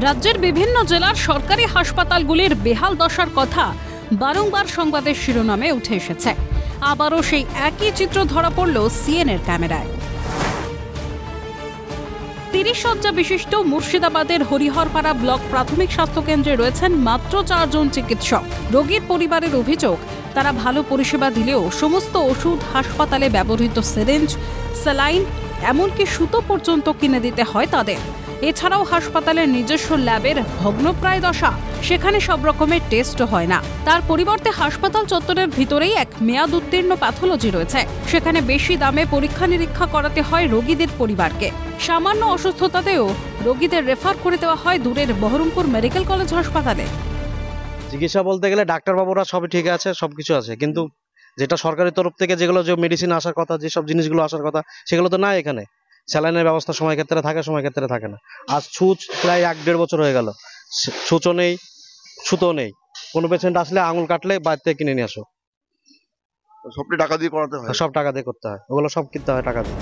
রাজ্যের বিভিন্ন জেলার সরকারি হাসপাতালগুলির বেহাল দশার কথা বারংবার সংবাদের শিরোনামে উঠে এসেছে। আবারও সেই একই চিত্র ধরা পড়ল সিএনএর ক্যামেরায়। 30 শয্যা বিশিষ্ট মুর্শিদাবাদের হরিহরপাড়া ব্লক প্রাথমিক স্বাস্থ্যকেন্দ্রে রয়েছেন মাত্র 4 জন চিকিৎসক। রোগীর পরিবারের অভিযোগ, তারা ভালো পরিষেবা দিলেও সমস্ত ওষুধ, হাসপাতালে ব্যবহৃত সিরিঞ্জ, স্যালাইন, এমনকি সুতো পর্যন্ত কিনে দিতে হয় তাদের। এছাড়াও হাসপাতালের নিজস্ব ল্যাবের ভগ্নপ্রায় দশা, সেখানে সব রকমের টেস্টও হয় না। তার পরিবর্তে হাসপাতাল চত্বরের ভিতরেই এক মেয়াদ উত্তীর্ণ প্যাথোলজি রয়েছে, সেখানে বেশি দামে পরীক্ষা নিরীক্ষা করাতে হয় রোগীদের পরিবারকে। সামান্য অসুস্থতাতেও রোগীদের রেফার করে দেওয়া হয় দূরের বহরমপুর মেডিকেল কলেজ হাসপাতালে। চিকিৎসা বলতে গেলে ডাক্তারবাবুরা সবই ঠিক আছে, সবকিছু আছে, কিন্তু যেটা সরকারি তরফ থেকে যেগুলো যে মেডিসিন আসার কথা, যেসব জিনিসগুলো আসার কথা, সেগুলো তো নাই এখানে। স্যালাইনের ব্যবস্থা সময় ক্ষেত্রে থাকে, সময় ক্ষেত্রে থাকে না। আজ ছুঁচ প্রায় 1-1.5 বছর হয়ে গেল, ছুঁচও নেই, সুতো নেই। কোনো পেশেন্ট আসলে আঙুল কাটলে বাইরে থেকে কিনে নিয়ে আসো। সবটি টাকা দিয়ে করাতে হয়, সব টাকা দিয়ে করতে হয়, ওগুলো সব কিনতে হয় টাকা দিয়ে।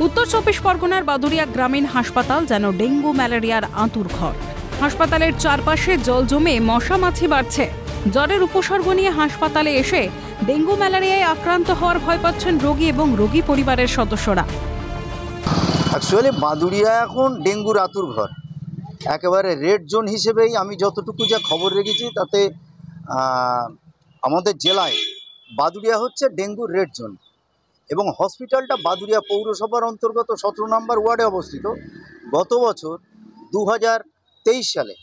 উত্তর 24 পরগনার বাদুড়িয়া গ্রামীণ হাসপাতাল যেন ডেঙ্গু ম্যালেরিয়ার আঁতুর ঘর। হাসপাতালের চারপাশে জল জমে মশা মাছি বাড়ছে। জ্বরের উপসর্গ নিয়ে হাসপাতালে এসে ডেঙ্গু ম্যালেরিয়ায় আক্রান্ত হওয়ার ভয় পাচ্ছেন রোগী এবং রোগী পরিবারের সদস্যরা। অ্যাকচুয়ালি বাদুড়িয়া এখন ডেঙ্গুর আতুর ঘর, একেবারে রেড জোন হিসেবেই আমি যতটুকু যা খবর রেখেছি তাতে আমাদের জেলায় বাদুড়িয়া হচ্ছে ডেঙ্গুর রেড জোন। এবং হসপিটালটা বাদুড়িয়া পৌরসভার অন্তর্গত 17 নম্বর ওয়ার্ডে অবস্থিত। গত বছর 2023 সালে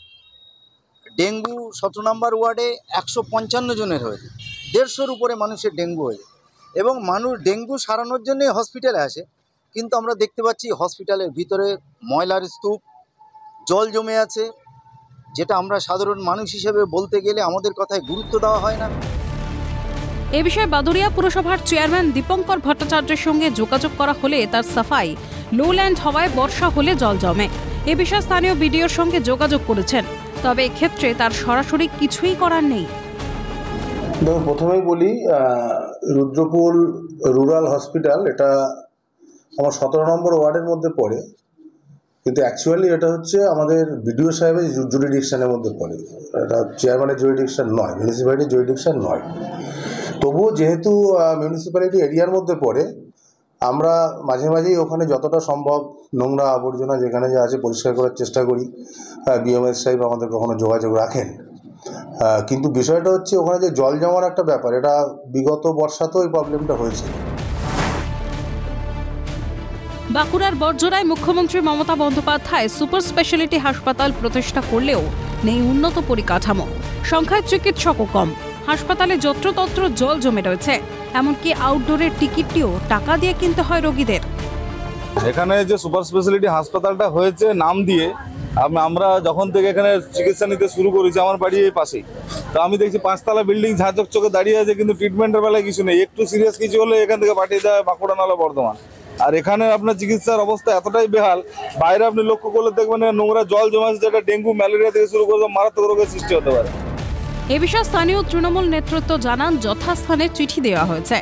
ডেঙ্গু 17 নম্বর ওয়ার্ডে 155 জনের হয়েছে, 150-র উপরে মানুষের ডেঙ্গু হয়েছে। এবং মানুষ ডেঙ্গু সারানোর জন্যই হসপিটালে আসে, কিন্তু আমরা দেখতে পাচ্ছি হসপিটালের ভিতরে ময়লার স্তূপ, জল জমে আছে, যেটা আমরা সাধারণ মানুষ হিসেবে বলতে গেলে আমাদের কথায় গুরুত্ব দেওয়া হয় না। এ বিষয়ে বাদুড়িয়া পুরসভার চেয়ারম্যান দীপঙ্কর ভট্টাচার্যের সঙ্গে যোগাযোগ করা হলে তার সাফাই, লোল্যান্ড হওয়ায় বর্ষা হলে জল জমে। এ বিষয়ে স্থানীয় বিডিওর সঙ্গে যোগাযোগ করেছেন, তবে এক্ষেত্রে তার সরাসরি কিছুই করার নেই। প্রথমেই বলি, রুদ্রপুর রুরাল হসপিটাল এটা আমার 17 নম্বর ওয়ার্ডের মধ্যে পড়ে, কিন্তু অ্যাকচুয়ালি এটা হচ্ছে আমাদের বিডিও সাহেবের জুরিডিকশনের মধ্যে পড়ে। এটা চেয়ারম্যানের জুরিডিকশন নয়, মিউনিসিপ্যালিটির জুরিডিকশন নয়। তবুও যেহেতু মিউনিসিপ্যালিটি এরিয়ার মধ্যে পড়ে, আমরা মাঝে মাঝেই ওখানে যতটা সম্ভব নোংরা আবর্জনা যেখানে যা আছে পরিষ্কার করার চেষ্টা করি। বিএমএস সাহেব আমাদের কখনো যোগাযোগ রাখেন, কিন্তু বিষয়টা হচ্ছে ওখানে যে জল জমার একটা ব্যাপার, এটা বিগত বর্ষাতেও এই প্রবলেমটা হয়েছে। বাঁকুড়ার বড়জোড়ায় মুখ্যমন্ত্রী মমতা বন্দ্যোপাধ্যায় সুপার স্পেশালিটি হাসপাতাল প্রতিষ্ঠা করলেও নেই উন্নত পরিকাঠামো, সংখ্যায় চিকিৎসকও কম। হাসপাতালে যত্রতত্র জল জমে রয়েছে, এমনকি আউটডোরের টিকিটটিও টাকা দিয়ে কিনতে হয় রোগীদের। এখানে যে সুপার স্পেশালিটি হাসপাতালটা হয়েছে নাম দিয়ে, আমরা যখন থেকে এখানে চিকিৎসা নিতে শুরু করেছি, আমার বাড়ি এই পাশেই, তো আমি দেখছি 5তলা বিল্ডিং ঝাঁচক চোখে দাঁড়িয়ে আছে, কিন্তু ট্রিটমেন্টের বেলায় কিছু নেই। একটু সিরিয়াস কিছু হলে এখান থেকে পাঠিয়ে দেয় বাঁকুড়া নাহলে বর্ধমান। আর এখানে আপনার চিকিৎসার অবস্থা এতটাই বেহাল, বাইরে আপনি লক্ষ্য করলে দেখবেন নোংরা জল জমা আছে, যেটা ডেঙ্গু ম্যালেরিয়া থেকে শুরু করে মারাত্মক রোগের সৃষ্টি হতে পারে। এ বিষয়ে স্থানীয় তৃণমূল নেতৃত্ব জানান, যথাস্থানে চিঠি দেওয়া হয়েছে।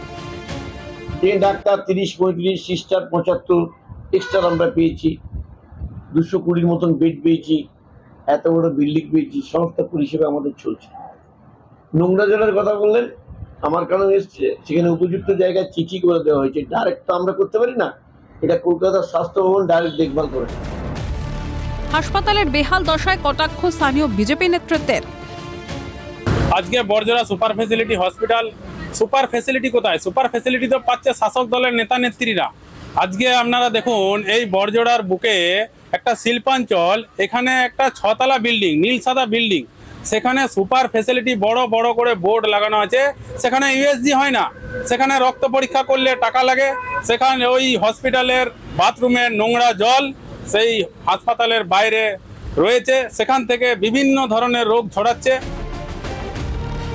ডাক্তার 30-35, সিস্টার 75 এক্সট্রা আমরা পেয়েছি, 220 মতন বেড পেয়েছি, এত বড় বিল্ডিং পেয়েছি, সমস্ত পরিষেবা আমাদের চলছে। নোংরা জলের কথা বললেন, আমার কারণ এসছে, সেখানে উপযুক্ত জায়গায় চিঠি করে দেওয়া হয়েছে। ডাইরেক্ট তো আমরা করতে পারি না, এটা কলকাতার স্বাস্থ্য ভবন ডাইরেক্ট দেখভাল করেছে। হাসপাতালের বেহাল দশায় কটাক্ষ স্থানীয় বিজেপি নেতৃত্বের। আজকে Barjora super facility hospital, super facility কোথায়? সুপার ফ্যাসিলিটি তো পাচ্ছে শাসক দলের নেতা নেত্রীরা। আজকে আপনারা দেখুন, এই বড়জোড়ার বুকে একটা শিল্পাঞ্চল, এখানে একটা 6তলা বিল্ডিং, নীল সাদা বিল্ডিং, সেখানে সুপার ফ্যাসিলিটি বড় বড় করে বোর্ড লাগানো আছে। সেখানে ইউএসজি হয় না, সেখানে রক্ত পরীক্ষা করলে টাকা লাগে। সেখানে ওই হসপিটালের বাথরুমের নোংরা জল সেই হাসপাতালের বাইরে রয়েছে, সেখান থেকে বিভিন্ন ধরনের রোগ ছড়াচ্ছে।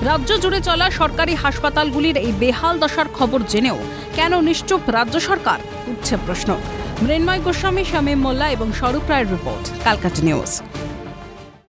রাজ্য জুড়ে চলা সরকারি হাসপাতালগুলির এই বেহাল দশার খবর জেনেও কেন নিশ্চুপ রাজ্য সরকার, উঠছে প্রশ্ন। মৃন্ময় গোস্বামী, শামীম মোল্লা এবং স্বরূপ রায়ের রিপোর্ট, ক্যালকাটা নিউজ।